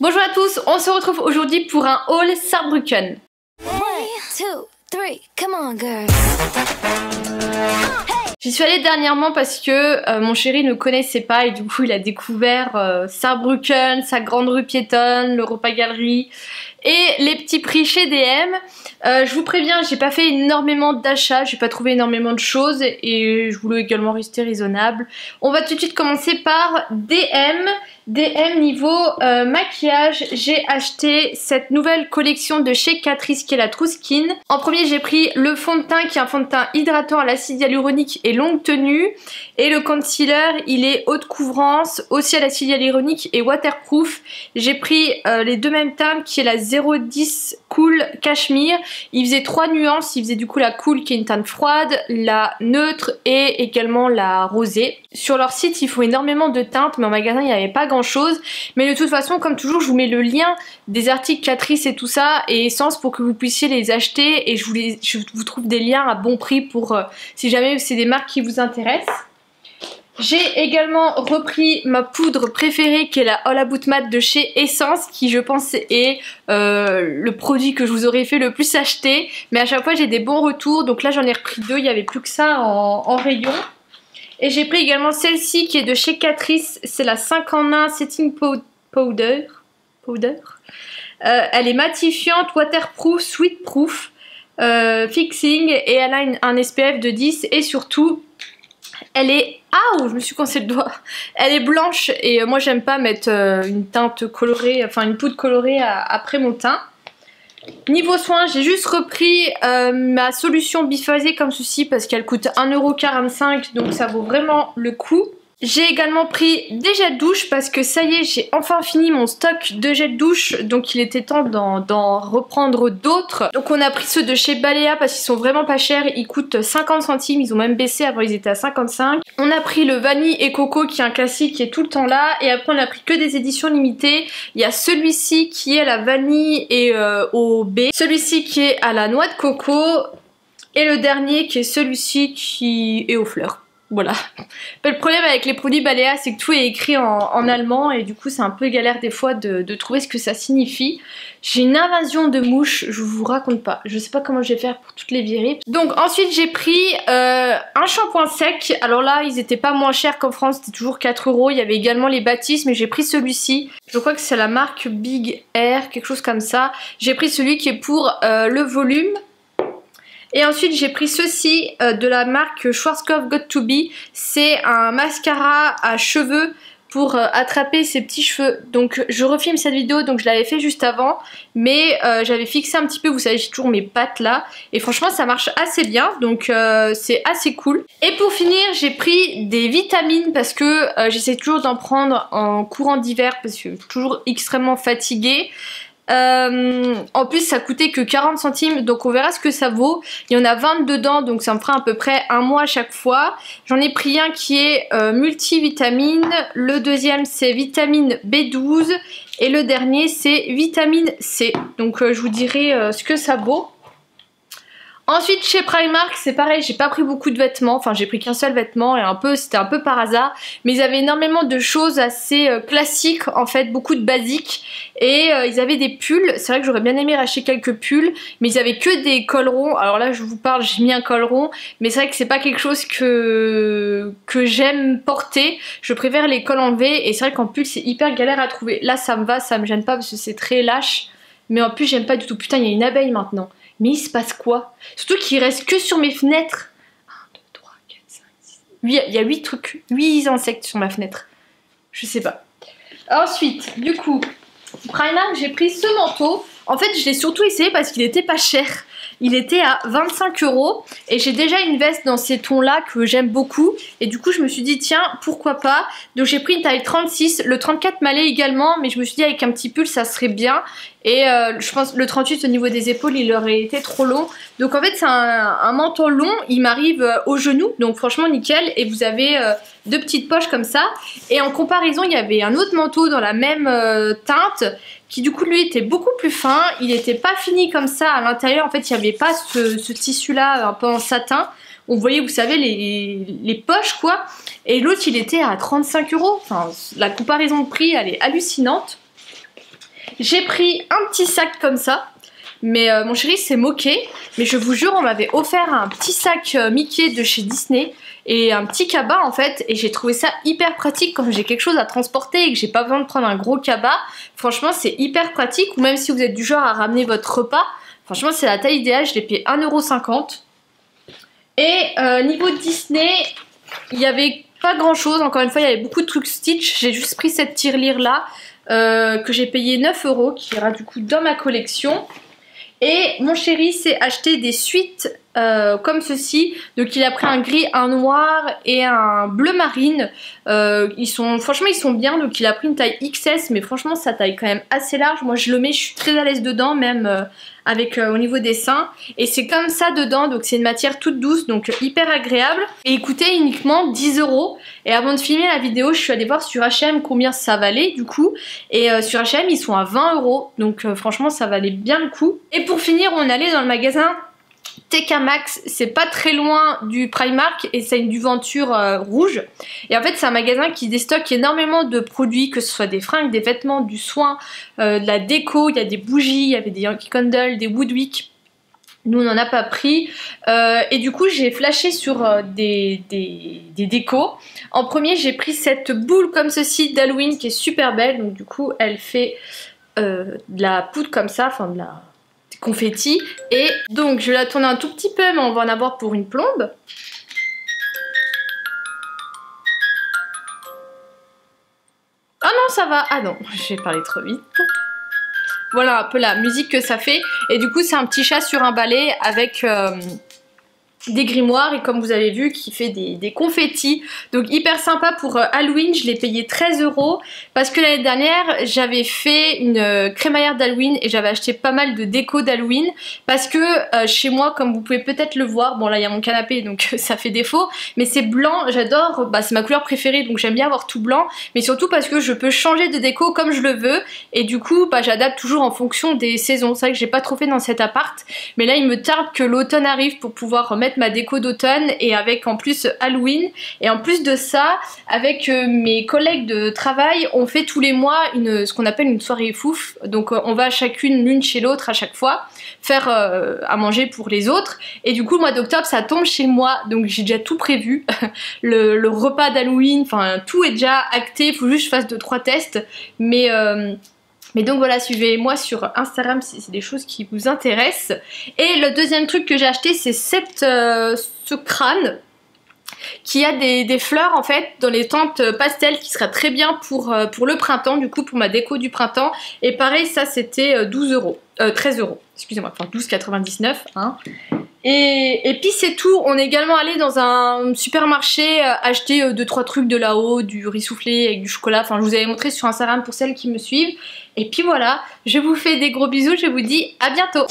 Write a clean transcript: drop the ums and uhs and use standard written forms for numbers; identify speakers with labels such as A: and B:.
A: Bonjour à tous, on se retrouve aujourd'hui pour un haul Saarbrücken.
B: 1, 2, 3, come on girl.
A: J'y suis allée dernièrement parce que mon chéri ne connaissait pas et du coup il a découvert Saarbrücken, sa grande rue piétonne, l'Europa Galerie et les petits prix chez DM. Je vous préviens, j'ai pas fait énormément d'achats, j'ai pas trouvé énormément de choses et je voulais également rester raisonnable. On va tout de suite commencer par DM. DM niveau maquillage, j'ai acheté cette nouvelle collection de chez Catrice qui est la True Skin. En premier j'ai pris le fond de teint qui est un fond de teint hydratant à l'acide hyaluronique et longue tenue. Et le concealer il est haute couvrance, aussi à l'acide hyaluronique et waterproof. J'ai pris les deux mêmes teintes qui est la 010 Cool Cashmere. Il faisait trois nuances, il faisait du coup la Cool qui est une teinte froide, la neutre et également la rosée. Sur leur site ils font énormément de teintes mais en magasin il n'y avait pas grand chose, mais de toute façon comme toujours je vous mets le lien des articles Catrice et tout ça et Essence pour que vous puissiez les acheter et je vous trouve des liens à bon prix pour si jamais c'est des marques qui vous intéressent. J'ai également repris ma poudre préférée qui est la All About Matte de chez Essence qui je pense est le produit que je vous aurais fait le plus acheter, mais à chaque fois j'ai des bons retours, donc là j'en ai repris deux, il n'y avait plus que ça en rayon. Et j'ai pris également celle-ci qui est de chez Catrice, c'est la 5 en 1 Setting Powder. Elle est matifiante, waterproof, sweetproof, fixing et elle a un SPF de 10 et surtout elle est... Ouh, je me suis coincé le doigt. Elle est blanche et moi j'aime pas mettre une teinte colorée, enfin une poudre colorée après mon teint. Niveau soins, j'ai juste repris ma solution biphasée comme ceci parce qu'elle coûte 1,45 € donc ça vaut vraiment le coup. J'ai également pris des gels douche parce que ça y est, j'ai enfin fini mon stock de gels douche, donc il était temps d'en reprendre d'autres. Donc on a pris ceux de chez Balea parce qu'ils sont vraiment pas chers, ils coûtent 50 centimes, ils ont même baissé, avant ils étaient à 55. On a pris le vanille et coco qui est un classique qui est tout le temps là, et après on a pris que des éditions limitées. Il y a celui-ci qui est à la vanille et au B, celui-ci qui est à la noix de coco, et le dernier qui est celui-ci qui est aux fleurs. Voilà. Le problème avec les produits Balea c'est que tout est écrit en allemand et du coup c'est un peu galère des fois de trouver ce que ça signifie. J'ai une invasion de mouches, je vous raconte pas. Je sais pas comment je vais faire pour toutes les virer. Donc ensuite j'ai pris un shampoing sec. Alors là ils étaient pas moins chers qu'en France, c'était toujours 4 €. Il y avait également les Baptiste mais j'ai pris celui-ci. Je crois que c'est la marque Big Air, quelque chose comme ça. J'ai pris celui qui est pour le volume. Et ensuite j'ai pris ceci de la marque Schwarzkopf Got To Be. C'est un mascara à cheveux pour attraper ses petits cheveux. Donc je refilme cette vidéo, donc je l'avais fait juste avant. Mais j'avais fixé un petit peu, vous savez j'ai toujours mes pattes là. Et franchement ça marche assez bien, donc c'est assez cool. Et pour finir j'ai pris des vitamines parce que j'essaie toujours d'en prendre en courant d'hiver parce que je suis toujours extrêmement fatiguée. En plus ça coûtait que 40 centimes donc on verra ce que ça vaut. Il y en a 20 dedans donc ça me fera à peu près un mois à chaque fois. J'en ai pris un qui est multivitamine, le deuxième c'est vitamine B12 et le dernier c'est vitamine C. Donc je vous dirai ce que ça vaut. Ensuite chez Primark c'est pareil, j'ai pas pris beaucoup de vêtements, enfin j'ai pris qu'un seul vêtement et c'était un peu par hasard, mais ils avaient énormément de choses assez classiques en fait, beaucoup de basiques et ils avaient des pulls. C'est vrai que j'aurais bien aimé racheter quelques pulls mais ils avaient que des cols ronds. Alors là je vous parle, j'ai mis un col rond mais c'est vrai que c'est pas quelque chose que j'aime porter, je préfère les cols enlevés et c'est vrai qu'en pull c'est hyper galère à trouver. Là ça me va, ça me gêne pas parce que c'est très lâche mais en plus j'aime pas du tout. Putain il y a une abeille maintenant. Mais il se passe quoi? Surtout qu'il reste que sur mes fenêtres. 1, 2, 3, 4, 5, 6... Il y a 8 trucs, 8 insectes sur ma fenêtre. Je sais pas. Ensuite, du coup, Primark, j'ai pris ce manteau. En fait, je l'ai surtout essayé parce qu'il était pas cher. Il était à 25 € et j'ai déjà une veste dans ces tons là que j'aime beaucoup et du coup je me suis dit tiens pourquoi pas. Donc j'ai pris une taille 36, le 34 m'allait également mais je me suis dit avec un petit pull ça serait bien et je pense le 38 au niveau des épaules il aurait été trop long. Donc en fait c'est un manteau long, il m'arrive au genou donc franchement nickel et vous avez deux petites poches comme ça et en comparaison il y avait un autre manteau dans la même teinte qui du coup lui était beaucoup plus fin, il n'était pas fini comme ça à l'intérieur, en fait il n'y avait pas ce tissu là un peu en satin, on voyait vous savez les poches quoi, et l'autre il était à 35 €, enfin la comparaison de prix elle est hallucinante. J'ai pris un petit sac comme ça. Mais mon chéri s'est moqué. Mais je vous jure, on m'avait offert un petit sac Mickey de chez Disney. Et un petit cabas en fait. Et j'ai trouvé ça hyper pratique quand j'ai quelque chose à transporter et que j'ai pas besoin de prendre un gros cabas. Franchement, c'est hyper pratique. Ou même si vous êtes du genre à ramener votre repas. Franchement, c'est la taille idéale. Je l'ai payé 1,50 €. Et niveau Disney, il y avait pas grand chose. Encore une fois, il y avait beaucoup de trucs Stitch. J'ai juste pris cette tirelire là. Que j'ai payé 9 €. Qui ira du coup dans ma collection. Et mon chéri s'est acheté des suites comme ceci. Donc il a pris un gris, un noir et un bleu marine. Franchement ils sont bien. Donc il a pris une taille XS. Mais franchement sa taille quand même assez large. Moi je le mets, je suis très à l'aise dedans. Même avec au niveau des seins. Et c'est comme ça dedans. Donc c'est une matière toute douce. Donc hyper agréable. Et il coûtait uniquement 10 €. Et avant de filmer la vidéo je suis allée voir sur H&M combien ça valait du coup. Et sur H&M ils sont à 20 €. Donc franchement ça valait bien le coup. Et pour finir on allait dans le magasin TK Maxx, c'est pas très loin du Primark et c'est du Venture rouge. Et en fait c'est un magasin qui déstocke énormément de produits, que ce soit des fringues, des vêtements, du soin, de la déco, il y a des bougies, il y avait des Yankee Candle, des Woodwick. Nous on n'en a pas pris. Et du coup j'ai flashé sur des décos. En premier j'ai pris cette boule comme ceci d'Halloween qui est super belle. Donc du coup elle fait de la poudre comme ça, enfin de la confetti. Et donc je vais la tourner un tout petit peu mais on va en avoir pour une plombe. Ah non ça va, ah non j'ai parlé trop vite. Voilà un peu la musique que ça fait. Et du coup c'est un petit chat sur un balai avec des grimoires et comme vous avez vu qui fait des confettis. Donc hyper sympa pour Halloween. Je l'ai payé 13 € parce que l'année dernière j'avais fait une crémaillère d'Halloween et j'avais acheté pas mal de déco d'Halloween parce que chez moi comme vous pouvez peut-être le voir, bon là il y a mon canapé donc ça fait défaut, mais c'est blanc, j'adore, c'est ma couleur préférée donc j'aime bien avoir tout blanc, mais surtout parce que je peux changer de déco comme je le veux et du coup j'adapte toujours en fonction des saisons. C'est vrai que j'ai pas trop fait dans cet appart, mais là il me tarde que l'automne arrive pour pouvoir remettre ma déco d'automne et avec en plus Halloween. Et en plus de ça, avec mes collègues de travail, on fait tous les mois ce qu'on appelle une soirée fouf. Donc on va chacune l'une chez l'autre à chaque fois faire à manger pour les autres. Et du coup le mois d'octobre ça tombe chez moi, donc j'ai déjà tout prévu. le repas d'Halloween, enfin tout est déjà acté, il faut juste que je fasse 2-3 tests. Mais donc voilà, suivez-moi sur Instagram si c'est des choses qui vous intéressent. Et le deuxième truc que j'ai acheté, c'est ce crâne qui a des fleurs en fait dans les teintes pastel qui sera très bien pour le printemps, du coup pour ma déco du printemps. Et pareil, ça c'était 13 €, excusez-moi, enfin 12,99 hein. Et puis c'est tout. On est également allé dans un supermarché acheter 2-3 trucs de là-haut, du riz soufflé avec du chocolat. Enfin je vous avais montré sur Instagram pour celles qui me suivent. Et puis voilà, je vous fais des gros bisous, je vous dis à bientôt.